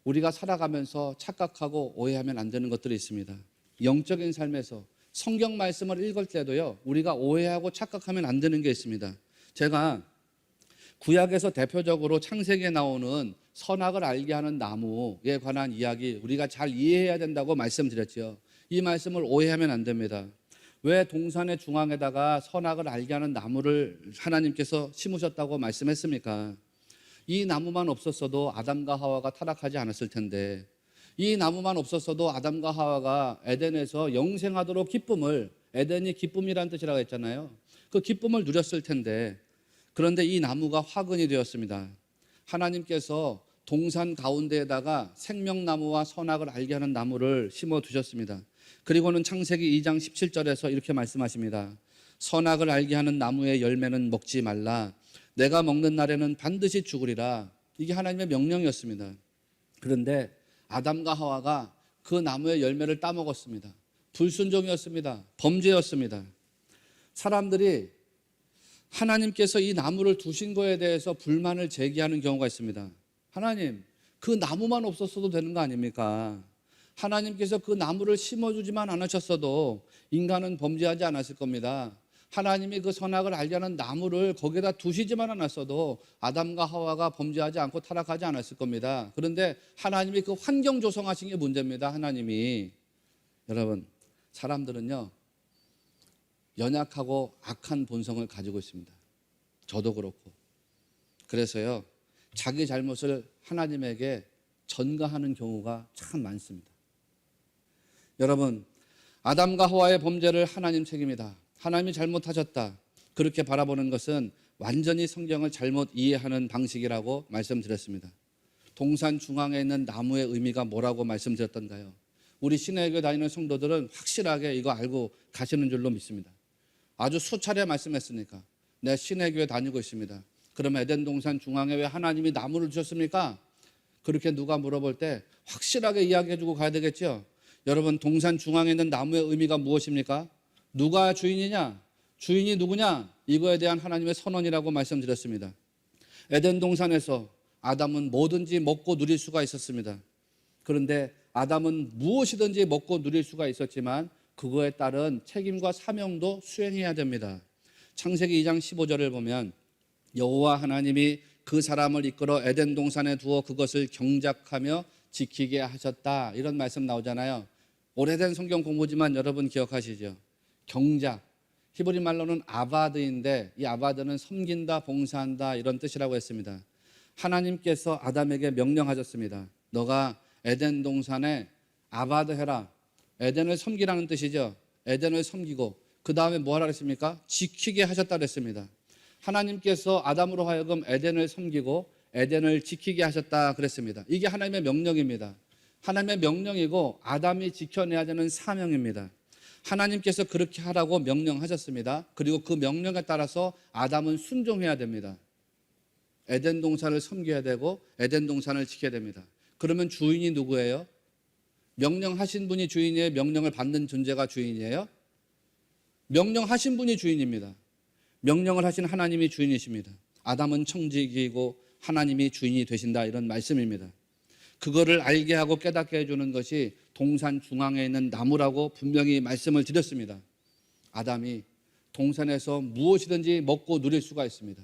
우리가 살아가면서 착각하고 오해하면 안 되는 것들이 있습니다. 영적인 삶에서 성경 말씀을 읽을 때도요, 우리가 오해하고 착각하면 안 되는 게 있습니다. 제가 구약에서 대표적으로 창세기에 나오는 선악을 알게 하는 나무에 관한 이야기 우리가 잘 이해해야 된다고 말씀드렸죠. 이 말씀을 오해하면 안 됩니다. 왜 동산의 중앙에다가 선악을 알게 하는 나무를 하나님께서 심으셨다고 말씀했습니까? 이 나무만 없었어도 아담과 하와가 타락하지 않았을 텐데, 이 나무만 없었어도 아담과 하와가 에덴에서 영생하도록 기쁨을, 에덴이 기쁨이라는 뜻이라고 했잖아요. 그 기쁨을 누렸을 텐데, 그런데 이 나무가 화근이 되었습니다. 하나님께서 동산 가운데에다가 생명나무와 선악을 알게 하는 나무를 심어 두셨습니다. 그리고는 창세기 2장 17절에서 이렇게 말씀하십니다. 선악을 알게 하는 나무의 열매는 먹지 말라. 내가 먹는 날에는 반드시 죽으리라. 이게 하나님의 명령이었습니다. 그런데 아담과 하와가 그 나무의 열매를 따먹었습니다. 불순종이었습니다. 범죄였습니다. 사람들이 하나님께서 이 나무를 두신 거에 대해서 불만을 제기하는 경우가 있습니다. 하나님, 그 나무만 없었어도 되는 거 아닙니까? 하나님께서 그 나무를 심어주지만 않으셨어도 인간은 범죄하지 않았을 겁니다. 하나님이 그 선악을 알게 하는 나무를 거기에다 두시지만 않았어도 아담과 하와가 범죄하지 않고 타락하지 않았을 겁니다. 그런데 하나님이 그 환경 조성하신 게 문제입니다. 하나님이. 여러분, 사람들은요, 연약하고 악한 본성을 가지고 있습니다. 저도 그렇고. 그래서요, 자기 잘못을 하나님에게 전가하는 경우가 참 많습니다. 여러분, 아담과 하와의 범죄를 하나님 책임이다, 하나님이 잘못하셨다, 그렇게 바라보는 것은 완전히 성경을 잘못 이해하는 방식이라고 말씀드렸습니다. 동산 중앙에 있는 나무의 의미가 뭐라고 말씀드렸던가요? 우리 신해교회 다니는 성도들은 확실하게 이거 알고 가시는 줄로 믿습니다. 아주 수차례 말씀했으니까. 내 신해교회 다니고 있습니다. 그럼 에덴 동산 중앙에 왜 하나님이 나무를 주셨습니까? 그렇게 누가 물어볼 때 확실하게 이야기해주고 가야 되겠죠. 여러분, 동산 중앙에 있는 나무의 의미가 무엇입니까? 누가 주인이냐? 주인이 누구냐? 이거에 대한 하나님의 선언이라고 말씀드렸습니다. 에덴 동산에서 아담은 뭐든지 먹고 누릴 수가 있었습니다. 그런데 아담은 무엇이든지 먹고 누릴 수가 있었지만 그거에 따른 책임과 사명도 수행해야 됩니다. 창세기 2장 15절을 보면 여호와 하나님이 그 사람을 이끌어 에덴 동산에 두어 그것을 경작하며 지키게 하셨다, 이런 말씀 나오잖아요. 오래된 성경 공부지만 여러분 기억하시죠? 경작, 히브리 말로는 아바드인데 이 아바드는 섬긴다, 봉사한다, 이런 뜻이라고 했습니다. 하나님께서 아담에게 명령하셨습니다. 너가 에덴 동산에 아바드 해라. 에덴을 섬기라는 뜻이죠. 에덴을 섬기고 그 다음에 뭐 하라 그랬습니까? 지키게 하셨다 그랬습니다. 하나님께서 아담으로 하여금 에덴을 섬기고 에덴을 지키게 하셨다 그랬습니다. 이게 하나님의 명령입니다. 하나님의 명령이고 아담이 지켜내야 되는 사명입니다. 하나님께서 그렇게 하라고 명령하셨습니다. 그리고 그 명령에 따라서 아담은 순종해야 됩니다. 에덴 동산을 섬겨야 되고 에덴 동산을 지켜야 됩니다. 그러면 주인이 누구예요? 명령하신 분이 주인이에요? 명령을 받는 존재가 주인이에요? 명령하신 분이 주인입니다. 명령을 하신 하나님이 주인이십니다. 아담은 청지기이고 하나님이 주인이 되신다, 이런 말씀입니다. 그거를 알게 하고 깨닫게 해주는 것이 동산 중앙에 있는 나무라고 분명히 말씀을 드렸습니다. 아담이 동산에서 무엇이든지 먹고 누릴 수가 있습니다.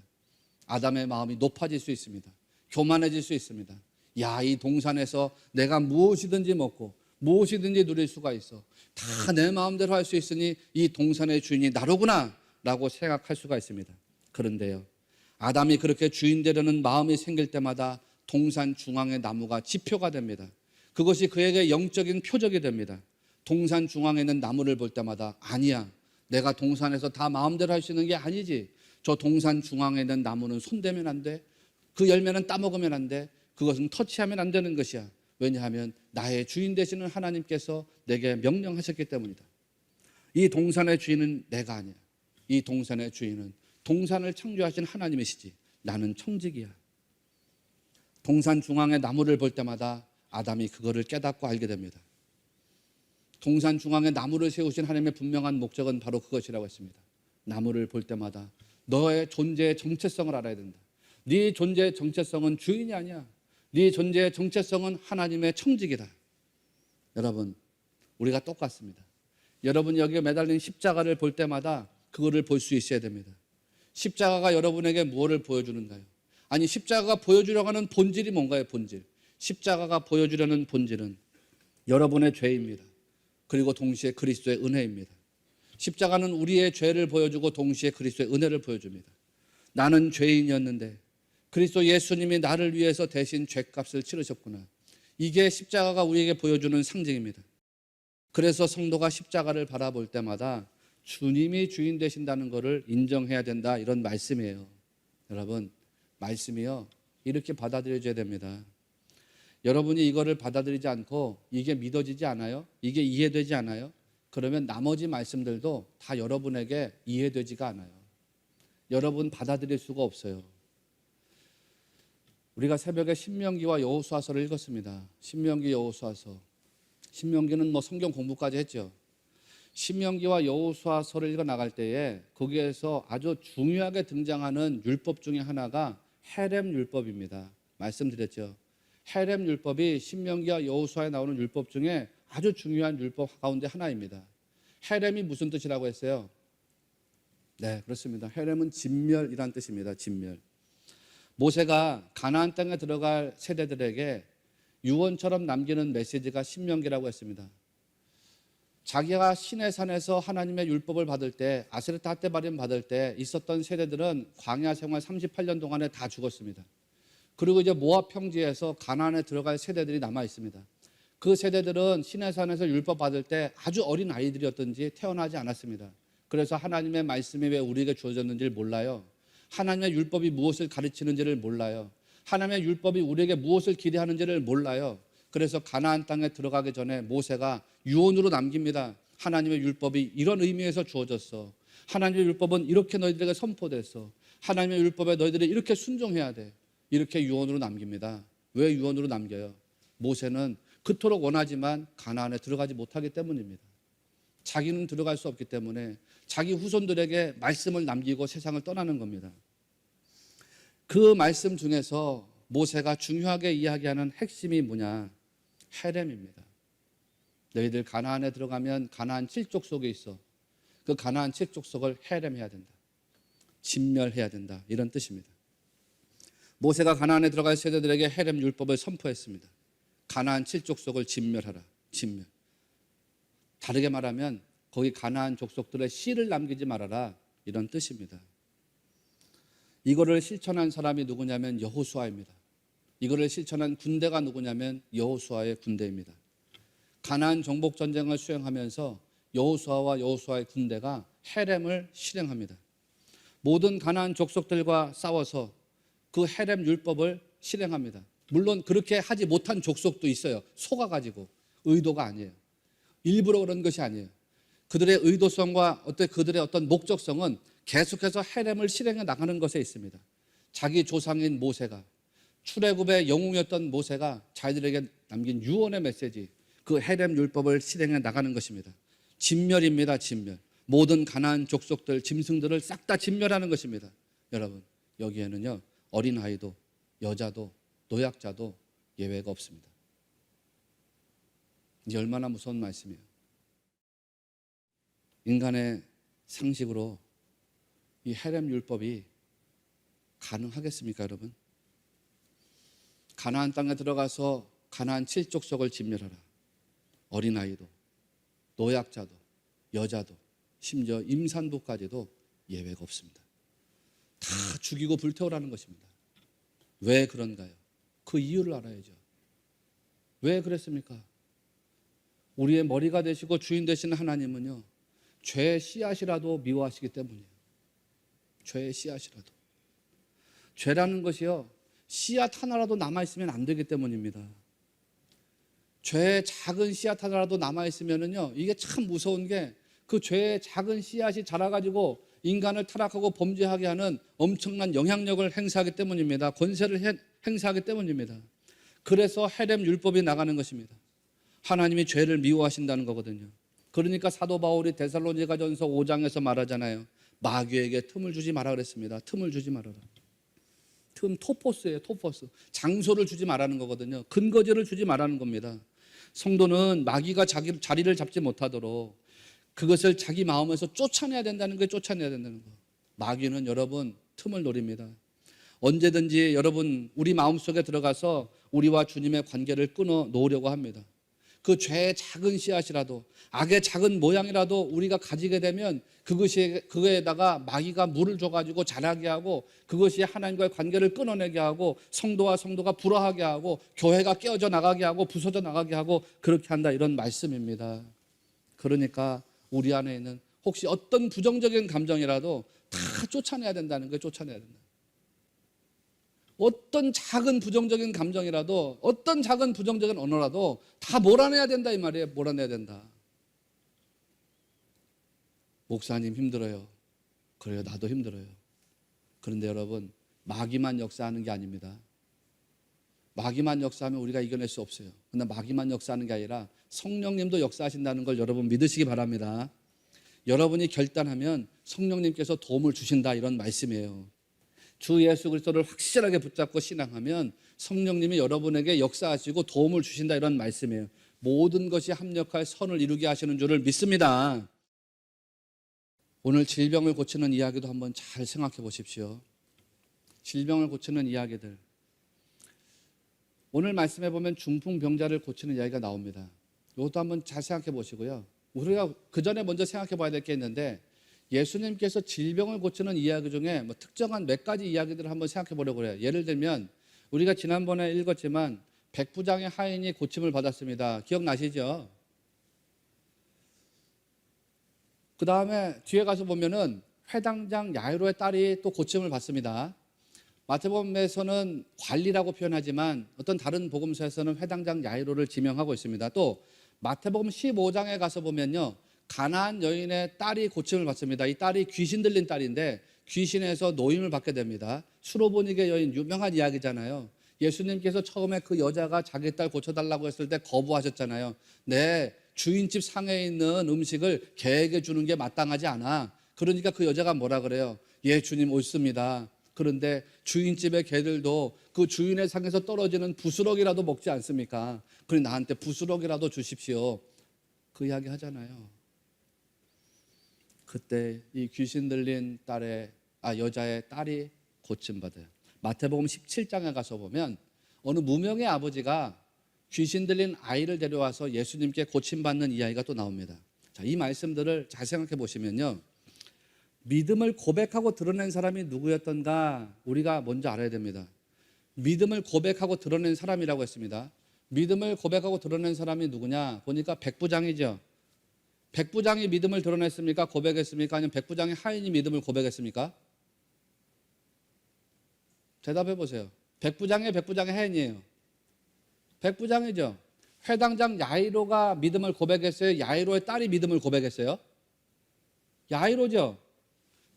아담의 마음이 높아질 수 있습니다. 교만해질 수 있습니다. 야, 이 동산에서 내가 무엇이든지 먹고 무엇이든지 누릴 수가 있어. 다 내 마음대로 할 수 있으니 이 동산의 주인이 나로구나 라고 생각할 수가 있습니다. 그런데요, 아담이 그렇게 주인 되려는 마음이 생길 때마다 동산 중앙의 나무가 지표가 됩니다. 그것이 그에게 영적인 표적이 됩니다. 동산 중앙에 있는 나무를 볼 때마다 아니야, 내가 동산에서 다 마음대로 할 수 있는 게 아니지. 저 동산 중앙에 있는 나무는 손대면 안 돼. 그 열매는 따먹으면 안 돼. 그것은 터치하면 안 되는 것이야. 왜냐하면 나의 주인 되시는 하나님께서 내게 명령하셨기 때문이다. 이 동산의 주인은 내가 아니야. 이 동산의 주인은 동산을 창조하신 하나님이시지, 나는 청지기야. 동산 중앙의 나무를 볼 때마다 아담이 그거를 깨닫고 알게 됩니다. 동산 중앙에 나무를 세우신 하나님의 분명한 목적은 바로 그것이라고 했습니다. 나무를 볼 때마다 너의 존재의 정체성을 알아야 된다. 네 존재의 정체성은 주인이 아니야. 네 존재의 정체성은 하나님의 청직이다. 여러분, 우리가 똑같습니다. 여러분 여기에 매달린 십자가를 볼 때마다 그거를 볼 수 있어야 됩니다. 십자가가 여러분에게 무엇을 보여주는가요? 아니, 십자가가 보여주려고 하는 본질이 뭔가요? 본질. 십자가가 보여주려는 본질은 여러분의 죄입니다. 그리고 동시에 그리스도의 은혜입니다. 십자가는 우리의 죄를 보여주고 동시에 그리스도의 은혜를 보여줍니다. 나는 죄인이었는데 그리스도 예수님이 나를 위해서 대신 죄값을 치르셨구나. 이게 십자가가 우리에게 보여주는 상징입니다. 그래서 성도가 십자가를 바라볼 때마다 주님이 주인 되신다는 것을 인정해야 된다, 이런 말씀이에요. 여러분, 말씀이요, 이렇게 받아들여져야 됩니다. 여러분이 이거를 받아들이지 않고 이게 믿어지지 않아요? 이게 이해되지 않아요? 그러면 나머지 말씀들도 다 여러분에게 이해되지가 않아요. 여러분 받아들일 수가 없어요. 우리가 새벽에 신명기와 여호수아서를 읽었습니다. 신명기, 여호수아서. 신명기는 성경 공부까지 했죠. 신명기와 여호수아서를 읽어 나갈 때에 거기에서 아주 중요하게 등장하는 율법 중에 하나가 헤렘 율법입니다. 말씀드렸죠. 헤렘 율법이 신명기와 여호수아에 나오는 율법 중에 아주 중요한 율법 가운데 하나입니다. 헤렘이 무슨 뜻이라고 했어요? 네, 그렇습니다. 헤렘은 진멸이란 뜻입니다. 진멸. 모세가 가나안 땅에 들어갈 세대들에게 유언처럼 남기는 메시지가 신명기라고 했습니다. 자기가 시내산에서 하나님의 율법을 받을 때, 아스레타 핫데바림 받을 때 있었던 세대들은 광야 생활 38년 동안에 다 죽었습니다. 그리고 이제 모압 평지에서 가나안에 들어갈 세대들이 남아 있습니다. 그 세대들은 시내산에서 율법 받을 때 아주 어린 아이들이었든지 태어나지 않았습니다. 그래서 하나님의 말씀이 왜 우리에게 주어졌는지를 몰라요. 하나님의 율법이 무엇을 가르치는지를 몰라요. 하나님의 율법이 우리에게 무엇을 기대하는지를 몰라요. 그래서 가나안 땅에 들어가기 전에 모세가 유언으로 남깁니다. 하나님의 율법이 이런 의미에서 주어졌어. 하나님의 율법은 이렇게 너희들에게 선포됐어. 하나님의 율법에 너희들이 이렇게 순종해야 돼. 이렇게 유언으로 남깁니다. 왜 유언으로 남겨요? 모세는 그토록 원하지만 가나안에 들어가지 못하기 때문입니다. 자기는 들어갈 수 없기 때문에 자기 후손들에게 말씀을 남기고 세상을 떠나는 겁니다. 그 말씀 중에서 모세가 중요하게 이야기하는 핵심이 뭐냐? 헤렘입니다. 너희들 가나안에 들어가면 가나안 7족속에 있어. 그 가나안 7족속을 헤렘해야 된다. 진멸해야 된다. 이런 뜻입니다. 모세가 가나안에 들어갈 세대들에게 헤렘 율법을 선포했습니다. 가나안 7족속을 진멸하라. 진멸. 다르게 말하면 거기 가나안 족속들의 씨를 남기지 말아라, 이런 뜻입니다. 이거를 실천한 사람이 누구냐면 여호수아입니다. 이거를 실천한 군대가 누구냐면 여호수아의 군대입니다. 가나안 정복 전쟁을 수행하면서 여호수아와 여호수아의 군대가 헤렘을 실행합니다. 모든 가나안 족속들과 싸워서 그 헤렘 율법을 실행합니다. 물론 그렇게 하지 못한 족속도 있어요. 속아가지고. 의도가 아니에요. 일부러 그런 것이 아니에요. 그들의 의도성과 그들의 어떤 목적성은 계속해서 헤렘을 실행해 나가는 것에 있습니다. 자기 조상인 모세가, 출애굽의 영웅이었던 모세가 자기들에게 남긴 유언의 메시지, 그 헤렘 율법을 실행해 나가는 것입니다. 진멸입니다. 진멸. 모든 가나안 족속들, 짐승들을 싹 다 진멸하는 것입니다. 여러분, 여기에는요, 어린아이도 여자도 노약자도 예외가 없습니다. 이게 얼마나 무서운 말씀이에요. 인간의 상식으로 이 헤렘 율법이 가능하겠습니까, 여러분? 가나안 땅에 들어가서 가나안 7족속을 진멸하라. 어린아이도 노약자도 여자도 심지어 임산부까지도 예외가 없습니다. 다 죽이고 불태우라는 것입니다. 왜 그런가요? 그 이유를 알아야죠. 왜 그랬습니까? 우리의 머리가 되시고 주인 되시는 하나님은요, 죄의 씨앗이라도 미워하시기 때문이에요. 죄의 씨앗이라도. 죄라는 것이요, 씨앗 하나라도 남아있으면 안 되기 때문입니다. 죄의 작은 씨앗 하나라도 남아있으면요, 이게 참 무서운 게 그 죄의 작은 씨앗이 자라가지고 인간을 타락하고 범죄하게 하는 엄청난 영향력을 행사하기 때문입니다. 권세를 행사하기 때문입니다. 그래서 헤렘 율법이 나가는 것입니다. 하나님이 죄를 미워하신다는 거거든요. 그러니까 사도 바울이 데살로니가전서 5장에서 말하잖아요. 마귀에게 틈을 주지 마라 그랬습니다. 틈을 주지 말아라. 토포스예요. 토포스. 장소를 주지 말라는 거거든요. 근거지를 주지 말라는 겁니다. 성도는 마귀가 자리를 잡지 못하도록 그것을 자기 마음에서 쫓아내야 된다는 거예요. 쫓아내야 된다는 거. 마귀는 여러분 틈을 노립니다. 언제든지 여러분 우리 마음속에 들어가서 우리와 주님의 관계를 끊어 놓으려고 합니다. 그 죄의 작은 씨앗이라도 악의 작은 모양이라도 우리가 가지게 되면 그거에다가 마귀가 물을 줘가지고 자라게 하고 그것이 하나님과의 관계를 끊어내게 하고 성도가 불화하게 하고 교회가 깨어져 나가게 하고 부서져 나가게 하고 그렇게 한다, 이런 말씀입니다. 그러니까 우리 안에 있는 혹시 어떤 부정적인 감정이라도 다 쫓아내야 된다는 거예요. 쫓아내야 된다. 어떤 작은 부정적인 감정이라도 어떤 작은 부정적인 언어라도 다 몰아내야 된다 이 말이에요. 몰아내야 된다. 목사님 힘들어요. 그래요. 나도 힘들어요. 그런데 여러분 마귀만 역사하는 게 아닙니다. 마귀만 역사하면 우리가 이겨낼 수 없어요. 그런데 마귀만 역사하는 게 아니라 성령님도 역사하신다는 걸 여러분 믿으시기 바랍니다. 여러분이 결단하면 성령님께서 도움을 주신다, 이런 말씀이에요. 주 예수 그리스도를 확실하게 붙잡고 신앙하면 성령님이 여러분에게 역사하시고 도움을 주신다, 이런 말씀이에요. 모든 것이 합력할 선을 이루게 하시는 줄을 믿습니다. 오늘 질병을 고치는 이야기도 한번 잘 생각해 보십시오. 질병을 고치는 이야기들. 오늘 말씀해 보면 중풍병자를 고치는 이야기가 나옵니다. 이것도 한번 잘 생각해 보시고요. 우리가 그 전에 먼저 생각해 봐야 될 게 있는데, 예수님께서 질병을 고치는 이야기 중에 특정한 몇 가지 이야기들을 한번 생각해 보려고 해요. 예를 들면 우리가 지난번에 읽었지만 백부장의 하인이 고침을 받았습니다. 기억나시죠? 그 다음에 뒤에 가서 보면은 회당장 야이로의 딸이 또 고침을 받습니다. 마태복음에서는 관리라고 표현하지만 어떤 다른 복음서에서는 회당장 야이로를 지명하고 있습니다. 또 마태복음 15장에 가서 보면요, 가나안 여인의 딸이 고침을 받습니다. 이 딸이 귀신 들린 딸인데 귀신에서 노임을 받게 됩니다. 수로보니게 여인, 유명한 이야기잖아요. 예수님께서 처음에 그 여자가 자기 딸 고쳐달라고 했을 때 거부하셨잖아요. 네, 주인집 상에 있는 음식을 개에게 주는 게 마땅하지 않아. 그러니까 그 여자가 뭐라 그래요? 예, 주님 옳습니다. 그런데 주인집의 개들도 그 주인의 상에서 떨어지는 부스럭이라도 먹지 않습니까? 그래 나한테 부스럭이라도 주십시오. 그 이야기 하잖아요. 그때 이 귀신 들린 여자의 딸이 고침받아요. 마태복음 17장에 가서 보면 어느 무명의 아버지가 귀신 들린 아이를 데려와서 예수님께 고침받는 이야기가 또 나옵니다. 자, 이 말씀들을 잘 생각해 보시면요, 믿음을 고백하고 드러낸 사람이 누구였던가 우리가 먼저 알아야 됩니다. 믿음을 고백하고 드러낸 사람이라고 했습니다. 믿음을 고백하고 드러낸 사람이 누구냐 보니까 백부장이죠. 백부장이 믿음을 드러냈습니까? 고백했습니까? 아니면 백부장의 하인이 믿음을 고백했습니까? 대답해 보세요. 백부장의 하인이에요. 백부장이죠. 회당장 야이로가 믿음을 고백했어요? 야이로의 딸이 믿음을 고백했어요? 야이로죠.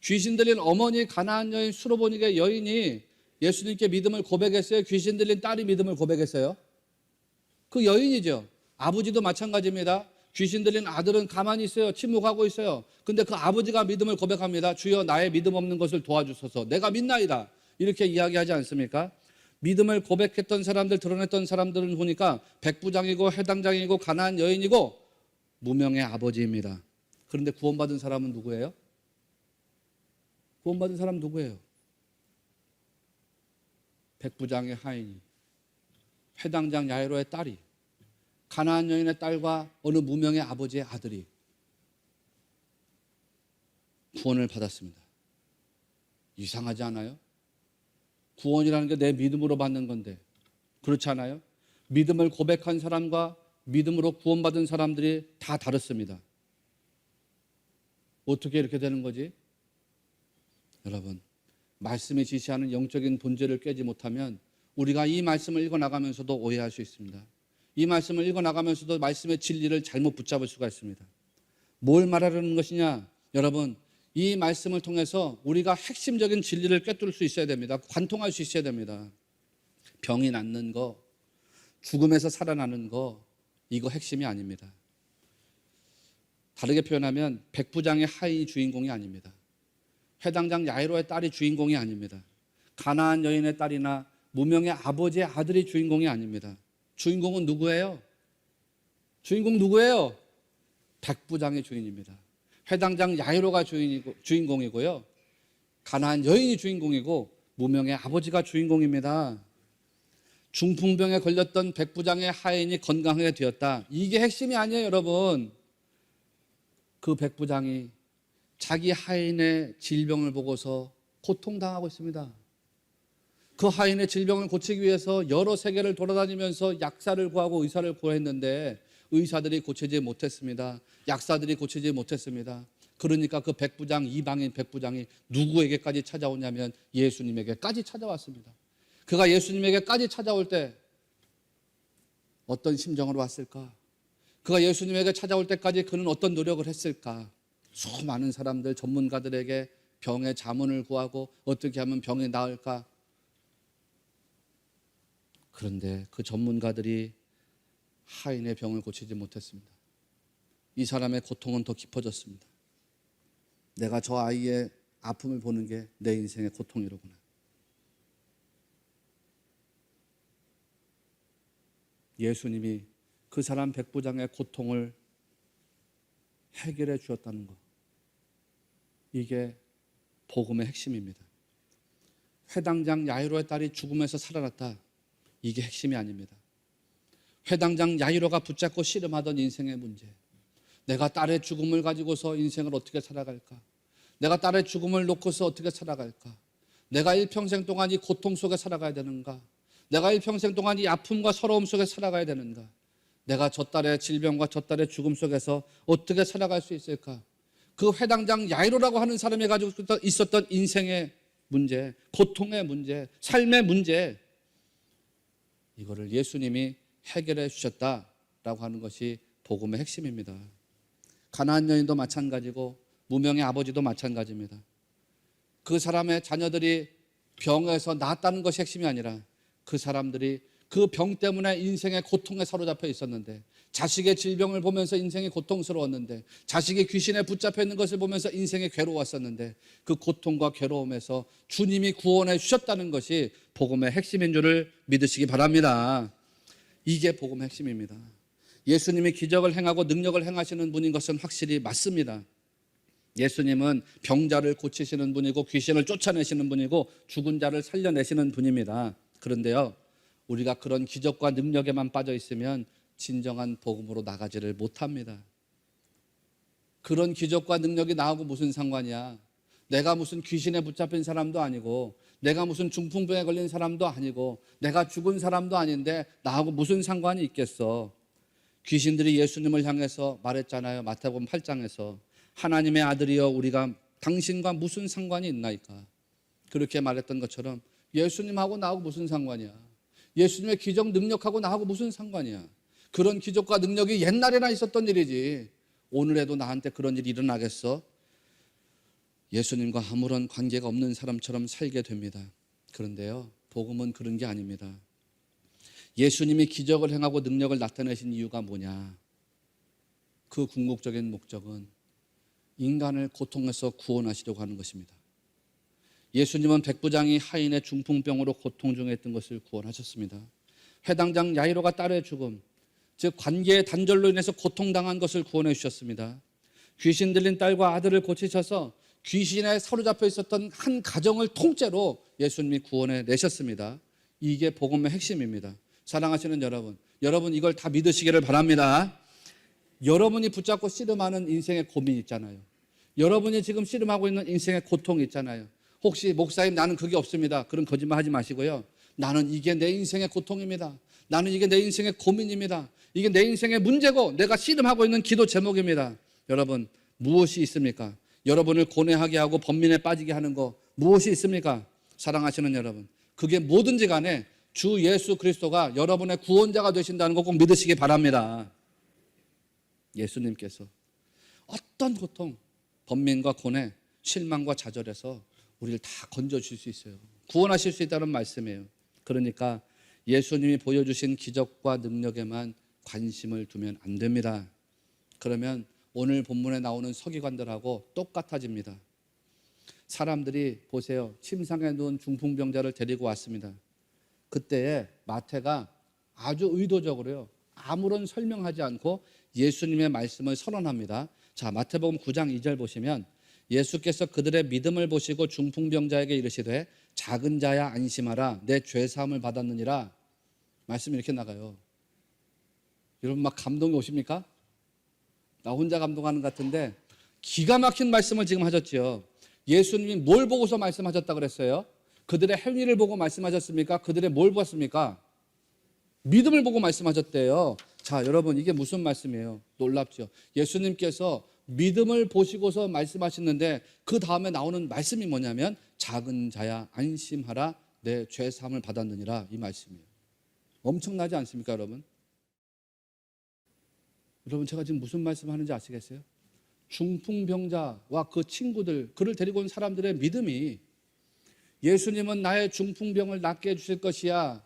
귀신 들린 어머니 가나안 여인 수로보니게 여인이 예수님께 믿음을 고백했어요? 귀신 들린 딸이 믿음을 고백했어요? 그 여인이죠. 아버지도 마찬가지입니다. 귀신 들린 아들은 가만히 있어요. 침묵하고 있어요. 근데 그 아버지가 믿음을 고백합니다. 주여 나의 믿음 없는 것을 도와주소서. 내가 믿나이다. 이렇게 이야기하지 않습니까? 믿음을 고백했던 사람들, 드러냈던 사람들은 보니까 백부장이고 회당장이고 가나안 여인이고 무명의 아버지입니다. 그런데 구원받은 사람은 누구예요? 구원받은 사람 누구예요? 백부장의 하인이, 회당장 야이로의 딸이, 가나안 여인의 딸과 어느 무명의 아버지의 아들이 구원을 받았습니다. 이상하지 않아요? 구원이라는 게 내 믿음으로 받는 건데 그렇지 않아요? 믿음을 고백한 사람과 믿음으로 구원받은 사람들이 다 다릅니다. 어떻게 이렇게 되는 거지? 여러분, 말씀이 지시하는 영적인 본질을 깨지 못하면 우리가 이 말씀을 읽어나가면서도 오해할 수 있습니다. 이 말씀을 읽어나가면서도 말씀의 진리를 잘못 붙잡을 수가 있습니다. 뭘 말하려는 것이냐? 여러분, 이 말씀을 통해서 우리가 핵심적인 진리를 꿰뚫을 수 있어야 됩니다. 관통할 수 있어야 됩니다. 병이 낫는 거, 죽음에서 살아나는 거, 이거 핵심이 아닙니다. 다르게 표현하면 백부장의 하인이 주인공이 아닙니다. 회당장 야이로의 딸이 주인공이 아닙니다. 가나안 여인의 딸이나 무명의 아버지의 아들이 주인공이 아닙니다. 주인공은 누구예요? 주인공 누구예요? 백부장의 주인입니다. 회당장 야이로가 주인공이고요. 가나안 여인이 주인공이고 무명의 아버지가 주인공입니다. 중풍병에 걸렸던 백부장의 하인이 건강하게 되었다. 이게 핵심이 아니에요, 여러분. 그 백부장이 자기 하인의 질병을 보고서 고통당하고 있습니다. 그 하인의 질병을 고치기 위해서 여러 세계를 돌아다니면서 약사를 구하고 의사를 구했는데 의사들이 고치지 못했습니다. 약사들이 고치지 못했습니다. 그러니까 그 백부장, 이방인 백부장이 누구에게까지 찾아오냐면 예수님에게까지 찾아왔습니다. 그가 예수님에게까지 찾아올 때 어떤 심정으로 왔을까? 그가 예수님에게 찾아올 때까지 그는 어떤 노력을 했을까? 수많은 사람들, 전문가들에게 병의 자문을 구하고 어떻게 하면 병이 나을까? 그런데 그 전문가들이 하인의 병을 고치지 못했습니다. 이 사람의 고통은 더 깊어졌습니다. 내가 저 아이의 아픔을 보는 게 내 인생의 고통이로구나. 예수님이 그 사람 백부장의 고통을 해결해 주었다는 것. 이게 복음의 핵심입니다. 회당장 야이로의 딸이 죽음에서 살아났다. 이게 핵심이 아닙니다. 회당장 야이로가 붙잡고 씨름하던 인생의 문제. 내가 딸의 죽음을 가지고서 인생을 어떻게 살아갈까? 내가 딸의 죽음을 놓고서 어떻게 살아갈까? 내가 일평생 동안 이 고통 속에 살아가야 되는가? 내가 일평생 동안 이 아픔과 서러움 속에 살아가야 되는가? 내가 저 딸의 질병과 저 딸의 죽음 속에서 어떻게 살아갈 수 있을까? 그 회당장 야이로라고 하는 사람이 가지고 있었던 인생의 문제, 고통의 문제, 삶의 문제, 이거를 예수님이 해결해 주셨다라고 하는 것이 복음의 핵심입니다. 가나안 여인도 마찬가지고 무명의 아버지도 마찬가지입니다. 그 사람의 자녀들이 병에서 낫다는 것이 핵심이 아니라 그 사람들이 그 병 때문에 인생의 고통에 사로잡혀 있었는데, 자식의 질병을 보면서 인생이 고통스러웠는데, 자식이 귀신에 붙잡혀 있는 것을 보면서 인생이 괴로웠었는데, 그 고통과 괴로움에서 주님이 구원해 주셨다는 것이 복음의 핵심인 줄을 믿으시기 바랍니다. 이게 복음의 핵심입니다. 예수님이 기적을 행하고 능력을 행하시는 분인 것은 확실히 맞습니다. 예수님은 병자를 고치시는 분이고 귀신을 쫓아내시는 분이고 죽은 자를 살려내시는 분입니다. 그런데요, 우리가 그런 기적과 능력에만 빠져 있으면 진정한 복음으로 나가지를 못합니다. 그런 기적과 능력이 나하고 무슨 상관이야? 내가 무슨 귀신에 붙잡힌 사람도 아니고, 내가 무슨 중풍병에 걸린 사람도 아니고, 내가 죽은 사람도 아닌데 나하고 무슨 상관이 있겠어? 귀신들이 예수님을 향해서 말했잖아요. 마태복음 8장에서 하나님의 아들이여 우리가 당신과 무슨 상관이 있나이까? 그렇게 말했던 것처럼 예수님하고 나하고 무슨 상관이야? 예수님의 기적 능력하고 나하고 무슨 상관이야? 그런 기적과 능력이 옛날에나 있었던 일이지 오늘에도 나한테 그런 일이 일어나겠어? 예수님과 아무런 관계가 없는 사람처럼 살게 됩니다. 그런데요, 복음은 그런 게 아닙니다. 예수님이 기적을 행하고 능력을 나타내신 이유가 뭐냐? 그 궁극적인 목적은 인간을 고통에서 구원하시려고 하는 것입니다. 예수님은 백부장이 하인의 중풍병으로 고통 중에 있던 것을 구원하셨습니다. 회당장 야이로가 딸의 죽음, 즉 관계의 단절로 인해서 고통당한 것을 구원해 주셨습니다. 귀신 들린 딸과 아들을 고치셔서 귀신에 사로잡혀 있었던 한 가정을 통째로 예수님이 구원해 내셨습니다. 이게 복음의 핵심입니다. 사랑하시는 여러분, 여러분 이걸 다 믿으시기를 바랍니다. 여러분이 붙잡고 씨름하는 인생의 고민 있잖아요. 여러분이 지금 씨름하고 있는 인생의 고통이 있잖아요. 혹시 목사님 나는 그게 없습니다. 그런 거짓말 하지 마시고요. 나는 이게 내 인생의 고통입니다. 나는 이게 내 인생의 고민입니다. 이게 내 인생의 문제고 내가 씨름하고 있는 기도 제목입니다. 여러분 무엇이 있습니까? 여러분을 고뇌하게 하고 번민에 빠지게 하는 거 무엇이 있습니까? 사랑하시는 여러분, 그게 뭐든지 간에 주 예수 그리스도가 여러분의 구원자가 되신다는 거 꼭 믿으시기 바랍니다. 예수님께서 어떤 고통, 번민과 고뇌, 실망과 좌절에서 우리를 다 건져주실 수 있어요. 구원하실 수 있다는 말씀이에요. 그러니까 예수님이 보여주신 기적과 능력에만 관심을 두면 안 됩니다. 그러면 오늘 본문에 나오는 서기관들하고 똑같아집니다. 사람들이 보세요. 침상에 누운 중풍병자를 데리고 왔습니다. 그때에 마태가 아주 의도적으로요. 아무런 설명하지 않고 예수님의 말씀을 선언합니다. 자, 마태복음 9장 2절 보시면 예수께서 그들의 믿음을 보시고 중풍병자에게 이르시되 작은 자야 안심하라 내 죄 사함을 받았느니라. 말씀이 이렇게 나가요. 여러분 막 감동이 오십니까? 나 혼자 감동하는 것 같은데 기가 막힌 말씀을 지금 하셨지요. 예수님이 뭘 보고서 말씀하셨다 그랬어요? 그들의 행위를 보고 말씀하셨습니까? 그들의 뭘 보았습니까? 믿음을 보고 말씀하셨대요. 자, 여러분 이게 무슨 말씀이에요? 놀랍죠. 예수님께서 믿음을 보시고서 말씀하시는데 그 다음에 나오는 말씀이 뭐냐면 작은 자야 안심하라 내 죄 사함을 받았느니라, 이 말씀이에요. 엄청나지 않습니까, 여러분? 여러분 제가 지금 무슨 말씀하는지 아시겠어요? 중풍병자와 그 친구들, 그를 데리고 온 사람들의 믿음이 예수님은 나의 중풍병을 낫게 해주실 것이야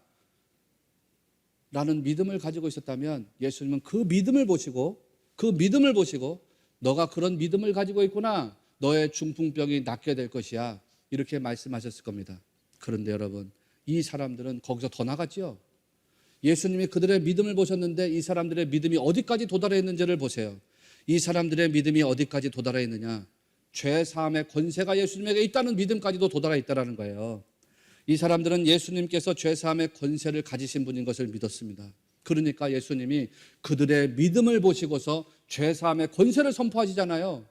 라는 믿음을 가지고 있었다면 예수님은 그 믿음을 보시고 너가 그런 믿음을 가지고 있구나, 너의 중풍병이 낫게 될 것이야, 이렇게 말씀하셨을 겁니다. 그런데 여러분 이 사람들은 거기서 더 나갔지요. 예수님이 그들의 믿음을 보셨는데 이 사람들의 믿음이 어디까지 도달해 있는지를 보세요. 이 사람들의 믿음이 어디까지 도달해 있느냐? 죄 사함의 권세가 예수님에게 있다는 믿음까지도 도달해 있다는 거예요. 이 사람들은 예수님께서 죄 사함의 권세를 가지신 분인 것을 믿었습니다. 그러니까 예수님이 그들의 믿음을 보시고서 죄 사함의 권세를 선포하시잖아요.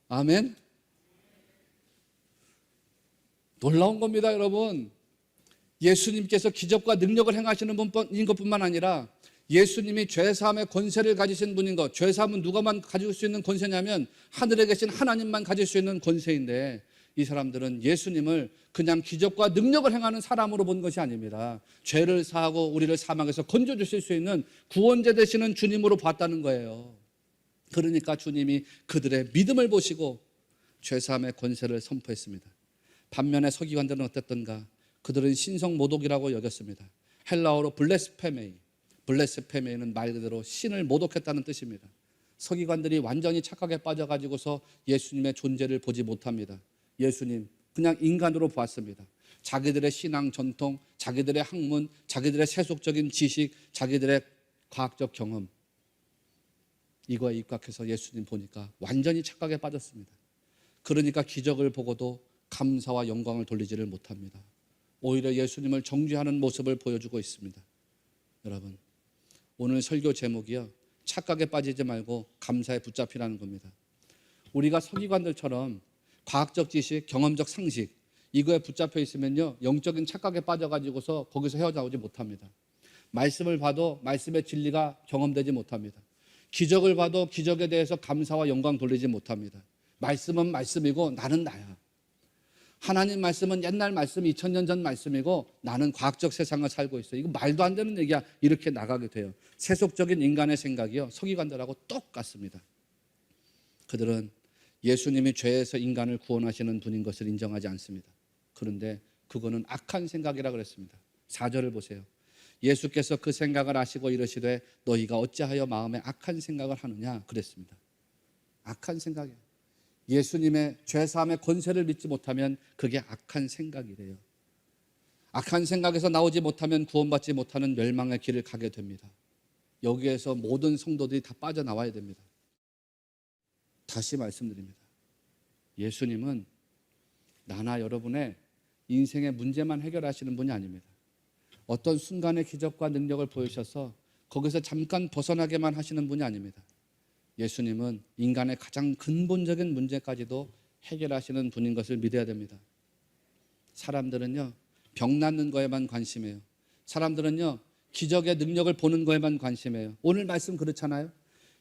아멘. 놀라운 겁니다, 여러분. 예수님께서 기적과 능력을 행하시는 분인 것뿐만 아니라 예수님이 죄사함의 권세를 가지신 분인 것. 죄사함은 누가만 가질 수 있는 권세냐면 하늘에 계신 하나님만 가질 수 있는 권세인데 이 사람들은 예수님을 그냥 기적과 능력을 행하는 사람으로 본 것이 아닙니다. 죄를 사하고 우리를 사망에서 건져주실 수 있는 구원자 되시는 주님으로 봤다는 거예요. 그러니까 주님이 그들의 믿음을 보시고 죄사함의 권세를 선포했습니다. 반면에 서기관들은 어땠던가? 그들은 신성모독이라고 여겼습니다. 헬라어로 블레스페메이는 말 그대로 신을 모독했다는 뜻입니다. 서기관들이 완전히 착각에 빠져가지고서 예수님의 존재를 보지 못합니다. 예수님 그냥 인간으로 보았습니다. 자기들의 신앙 전통, 자기들의 학문, 자기들의 세속적인 지식, 자기들의 과학적 경험, 이거에 입각해서 예수님 보니까 완전히 착각에 빠졌습니다. 그러니까 기적을 보고도 감사와 영광을 돌리지를 못합니다. 오히려 예수님을 정죄하는 모습을 보여주고 있습니다. 여러분 오늘 설교 제목이요, 착각에 빠지지 말고 감사에 붙잡히라는 겁니다. 우리가 서기관들처럼 과학적 지식, 경험적 상식, 이거에 붙잡혀 있으면요 영적인 착각에 빠져가지고서 거기서 헤어나오지 못합니다. 말씀을 봐도 말씀의 진리가 경험되지 못합니다. 기적을 봐도 기적에 대해서 감사와 영광 돌리지 못합니다. 말씀은 말씀이고 나는 나야. 하나님 말씀은 옛날 말씀, 2000년 전 말씀이고 나는 과학적 세상을 살고 있어. 이거 말도 안 되는 얘기야. 이렇게 나가게 돼요. 세속적인 인간의 생각이요 서기관들하고 똑같습니다. 그들은 예수님이 죄에서 인간을 구원하시는 분인 것을 인정하지 않습니다. 그런데 그거는 악한 생각이라 그랬습니다. 4절을 보세요. 예수께서 그 생각을 아시고 이르시되 너희가 어찌하여 마음에 악한 생각을 하느냐 그랬습니다. 악한 생각이에요. 예수님의 죄사함의 권세를 믿지 못하면 그게 악한 생각이래요. 악한 생각에서 나오지 못하면 구원받지 못하는 멸망의 길을 가게 됩니다. 여기에서 모든 성도들이 다 빠져나와야 됩니다. 다시 말씀드립니다. 예수님은 나나 여러분의 인생의 문제만 해결하시는 분이 아닙니다. 어떤 순간의 기적과 능력을 보여주셔서 거기서 잠깐 벗어나게만 하시는 분이 아닙니다. 예수님은 인간의 가장 근본적인 문제까지도 해결하시는 분인 것을 믿어야 됩니다. 사람들은요 병 낫는 거에만 관심해요. 사람들은요 기적의 능력을 보는 거에만 관심해요. 오늘 말씀 그렇잖아요.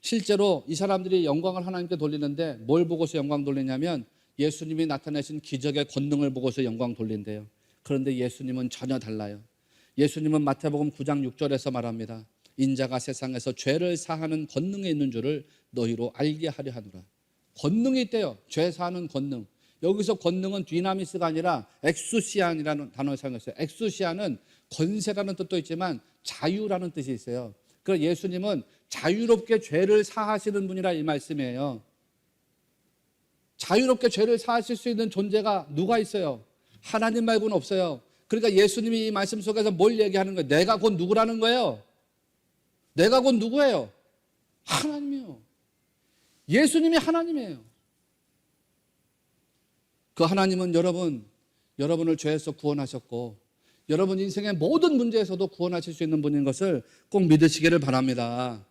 실제로 이 사람들이 영광을 하나님께 돌리는데 뭘 보고서 영광 돌리냐면 예수님이 나타내신 기적의 권능을 보고서 영광 돌린대요. 그런데 예수님은 전혀 달라요. 예수님은 마태복음 9장 6절에서 말합니다. 인자가 세상에서 죄를 사하는 권능에 있는 줄을 너희로 알게 하려 하노라. 권능이 있대요. 죄 사하는 권능. 여기서 권능은 디나미스가 아니라 엑수시안이라는 단어를 사용했어요. 엑수시안은 권세라는 뜻도 있지만 자유라는 뜻이 있어요. 그래서 예수님은 자유롭게 죄를 사하시는 분이라 이 말씀이에요. 자유롭게 죄를 사하실 수 있는 존재가 누가 있어요? 하나님 말고는 없어요. 그러니까 예수님이 이 말씀 속에서 뭘 얘기하는 거예요? 내가 곧 누구라는 거예요? 내가 곧 누구예요? 하나님이요. 예수님이 하나님이에요. 그 하나님은 여러분을 죄에서 구원하셨고 여러분 인생의 모든 문제에서도 구원하실 수 있는 분인 것을 꼭 믿으시기를 바랍니다.